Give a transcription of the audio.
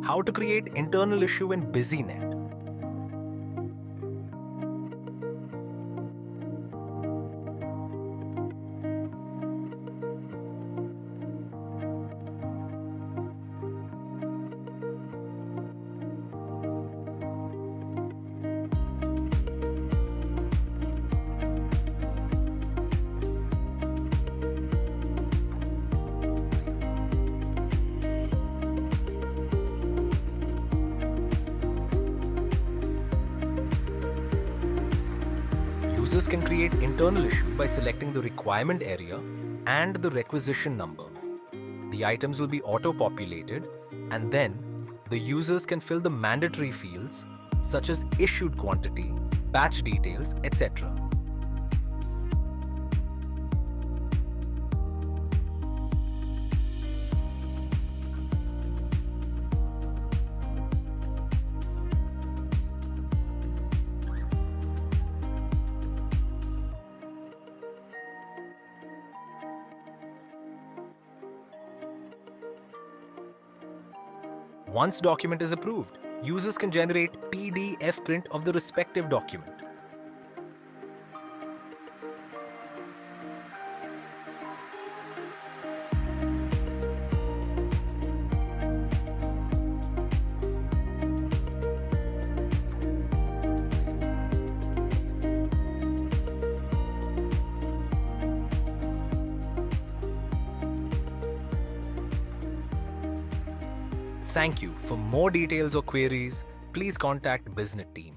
How to create internal issue in Businet. Users can create internal issue by selecting the requirement area and the requisition number. The items will be auto-populated, and then the users can fill the mandatory fields such as issued quantity, batch details, etc. Once document is approved, users can generate PDF print of the respective document. Thank you. For more details or queries, please contact Businet team.